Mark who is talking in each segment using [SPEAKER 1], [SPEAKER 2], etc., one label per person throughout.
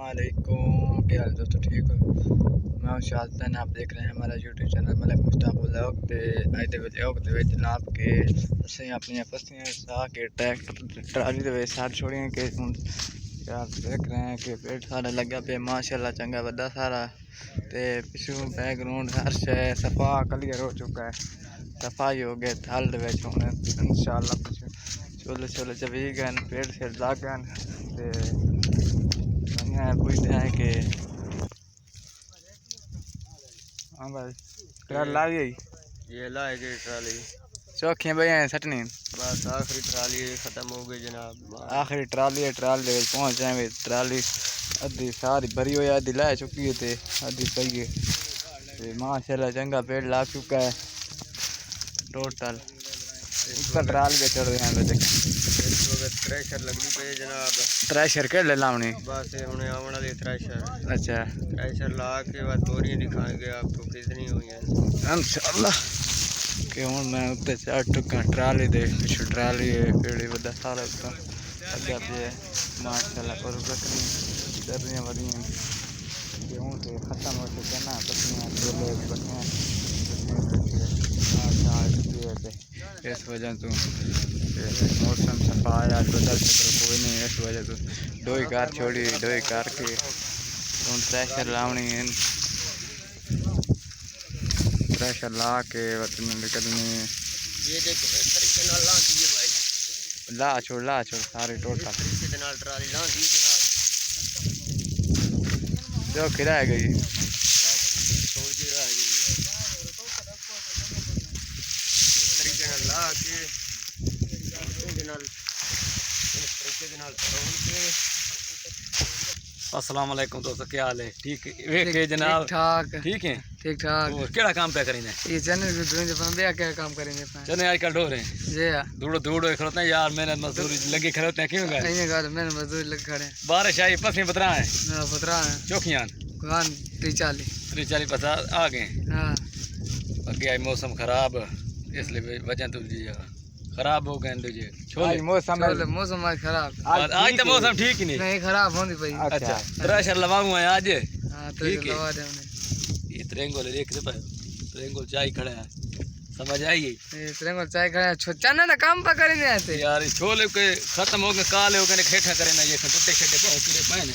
[SPEAKER 1] अस्सलामुअलैकुम, क्या हाल दोस्तों, ठीक हो? मैं हूं शाहजहान, आप देख रहे हैं हमारा YouTube channel Malik Mushtaq vlog. ते अज दे व्लॉग दे विच जनाब के असीं अपनी फसलियां सा के ट्रैक्टर ट्राली दे विच छड्ड छोड़ियां कि हुण आप देख रहे हैं कि पेड़ सारा लगा पे माशाअल्लाह चंगा वड्डा सारा। ते पिछू बैकग्राउंड हर शय सफा क्लियर हो चुका है, सफाई हो गए थल दे विच। हुण इंशाअल्लाह पिछू छोले छोले चबी गए, पेड़ शेड़ लग गए ते पूछते हैं कि हाँ भाई ट्राली ला दी,
[SPEAKER 2] ये लाएगी ट्राली
[SPEAKER 1] चौखियाँ भैया सटनी
[SPEAKER 2] बस आखिरी ट्राली ख़त्म हो गई जनाब।
[SPEAKER 1] आखिरी ट्राली है, ट्राली पहुँच जाए। ट्राली अद्धी सारी भरी हुई, अद्धी ला चुकी है ते अद्धी सही है। ते माशाल्लाह चंगा पेड़ ला चुका है टोटल। ऊपर ट्राली पे चढ़ रहे हैं, देखें
[SPEAKER 2] इस वक्त थ्रेशर लगनी पे जनाब।
[SPEAKER 1] थ्रेशर के ले लावनी
[SPEAKER 2] बस हमने आने वाली थ्रेशर।
[SPEAKER 1] अच्छा
[SPEAKER 2] थ्रेशर ला के बाद बोरियां दिखाएंगे आपको कितनी हुई हैं
[SPEAKER 1] इंशाअल्लाह। कि हूँ मैं उत्ते चढ़ चुका ट्राली दे पिछू ट्राली है पेड़ी बड़ा सारा उत्ता अग्गे पे माशाल्लाह पर रखनी दरियां वरियां कि हूँ तो खत्म हो चुके ना पत्तियां छोले पत्तियां इस वजह तो मौसम सफा आया बदल सकल कोई नहीं। इस वजह तो डोई कार छोड़ी, डोई कार के हूँ थ्रेशर लावनी है, थ्रेशर ला के वतन निकलनी।
[SPEAKER 2] ये देखो इस तरीके नाल ला दिए भाई,
[SPEAKER 1] ला छोड़ सारे टोटल
[SPEAKER 2] तरीके दे नाल ट्राली ला दी जनाब।
[SPEAKER 1] जो खिरा है गई
[SPEAKER 2] छोड़ दी रह गई इस तरीके नाल ला के अस्सलाम वालेकुम दोस्तों, क्या हाल है? ठीक है जनाब, ठीक है ठीक ठाक। केड़ा काम पे करेंगे? ये चने क्या काम करेंगे? चने आजकल ढो रहे हैं जी, दूड़ो दूड़ो खड़ोते हैं यार, मेहनत मजदूरी लगे खड़ोते हैं। क्यों मेहनत मजदूरी लगे खड़े? बारिश आई, पसली पतरा है चौखियां 30-40 पता आ गए। अगे आई मौसम खराब, इसलिए वजह तो जी खराब हो गए दूजे छोले। मौसम आज खराब, आज तो मौसम ठीक ही नहीं खराब होंदी पई। अच्छा थ्रेशर लवाऊं है आज। हां ठीक है, ये त्रेंगोल देख दे पर त्रेंगोल चाय खड़ा है, समझ आई? ये त्रेंगोल चाय खड़ा है, चना ना काम पर करेंगे ऐसे यार। छोले के खत्म हो गए, काले हो गए, खेठा करे ना ये टूटे छटे बहुत पूरे पाए ने।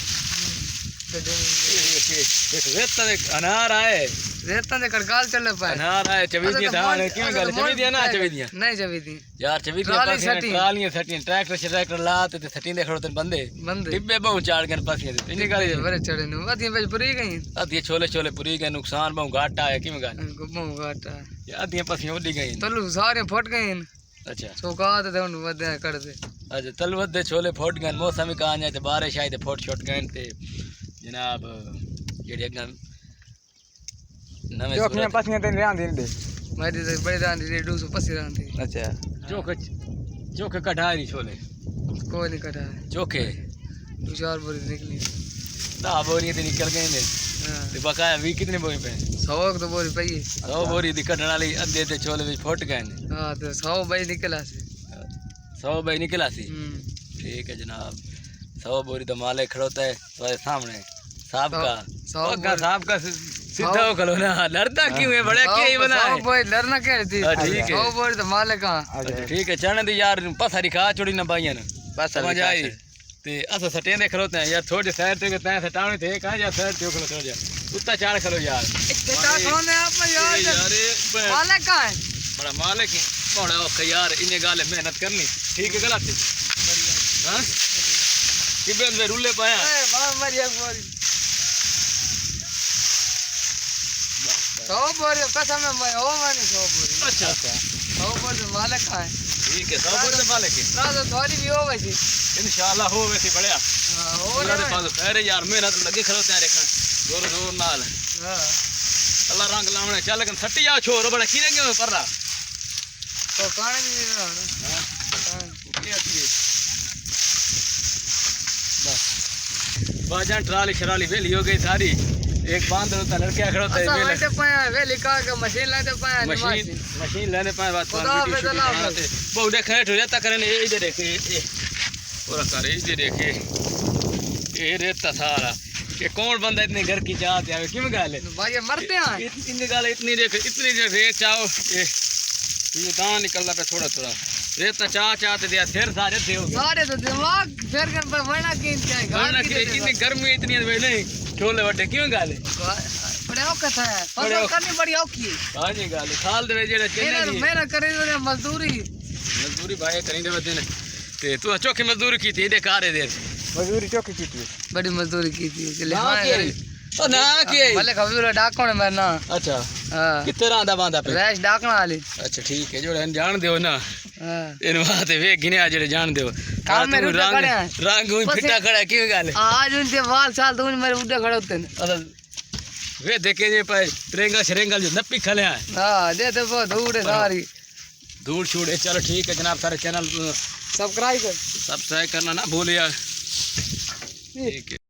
[SPEAKER 2] रेता दे अनार आए, रेता दे कड़काल चले पाए अनार आए चवीदियां धान क्यों गल चवीदियां ना चवीदियां नहीं चवीदी यार चवीदियां ट्रालियां सटी ट्रैक्टर लाते ते सटी दे खड़ोते बंदे डिब्बे बहु चाड़ गए पासियां दे इनी गल बड़े चढ़े नु आदियां पे पूरी गई, आदियां छोले छोले पूरी गए, नुकसान बहु घाटा है। क्यों गल बहु घाटा है, आदियां पासियां उड़ी गई, तलू सारे फट गए। अच्छा चौकात ते हुन वदे कर दे। अच्छा तल वदे छोले फट गए, मौसम का आने ते बारिश आई ते फट छट गए ते जनाब जेडी अगर नवे चौखियां पसियां ते रहंदी ने मेरी ते बड़ी रहंदी 200 पसी रहंदी। अच्छा चोखे कढ़ाई छोले कोई नहीं कढ़ा चोखे 2-4 बोरी निकली, 10 बोरी ते निकल गए ने। ते बकाया भी कितने बोरी पे? 100 तो बोरी पई है, 100 बोरी दी कढ़न वाली अद्धे ते छोले विच फट गए ने। हां ते 100 बई निकला सी, 100 बई निकला सी। ठीक है जनाब, 100 बोरी तो माले खड़ोता है तुम्हारे सामने। साहब का सीधा हो खलो ना, डरता क्यों है? बड़ा क्या ही बना है? 100 बोरी डरना क्या थी? ठीक है 100 बोरी तो माले का। अच्छा ठीक है, चने दी यार पसारी खा छोड़ी ना भाईया ने, बस समझ आई। ते अस सटे दे खलोते हैं यार, थोड़ी साइड ते तै सटावनी थे कहां जा साइड ते खलो जा उत्ता चाड़ खलो यार। इतना कौन है आप यार? मालिक का है, बड़ा मालिक है बड़ा ओके यार। इने गाले मेहनत करनी ठीक है, गलत है हां कि बेंदे रुले पाया ए बड़ा मरिया बोरी 100 बोरी कसम में मैं ओ मानी 100 बोरी। अच्छा 100 बोरी मालिक का है, ठीक है 100 बोरी मालिक है ना, तो थोड़ी भी हो वैसी इंशाल्लाह हो वैसी बढ़िया। हां हो रे पास खैर यार, मेहनत लगे खलोते हैं रेखा जोर जोर नाल। हां अल्लाह रंग लावने चल लेकिन सट्टी जा छोर बड़ा की रंगे पर रहा तो काने भी ना। हां ये आती है बस बाजान ट्राली शराली वेली हो गई सारी। एक बांध होता लड़के खड़ोता है वेले लेते पाया वेली का मशीन लेते पाया मशीन लेने पाया बात बहुत देख हो जाता करे ये इधर देखे ये पूरा करे इधर देखे ये रेता सारा कि कौन बंदा इतने घर की चाहते आवे क्यों गाल है भाई ये मरते हैं इतनी गाल इतनी देख इतनी देर रेत चाहो ये दान निकलना पे थोड़ा थोड़ा रेत चाहते दिया फिर सारे तो दिमाग फिर कर पे वरना की क्या इतनी गर्मी इतनी है नहीं छोले वटे क्यों गाल है बड़े औखत है फसल करनी बड़ी औखी है हां जी गाल खाल दे जेड़ा चेने मेरा करे मजदूरी भाई करी दे बदे ते तू चौकी मजदूरी की थी दे कारे दे मजदूरी चौकी की थी बड़ी मजदूरी की थी चले हां ओ ना के भले खबीर डाको ने मेरा ना अच्छा हां किथे रांदा बांदा पे रैश डाकना वाली अच्छा ठीक है जोड़े जान देओ ना हां इन बात वे गिने जेड़े जान देओ काम में रंग हुई फिटा खड़ा क्यों गाल आज उनके वाल साल तो मेरे उड़े खड़े होते हैं वे देखे जे पे त्रेंगा शरेंगल जो नपी खले हां दे तो बहुत धूड़ है सारी धूड़ छूड़े चलो ठीक है जनाब सारे चैनल सब्सक्राइब करना ना भूलिया ठीक है।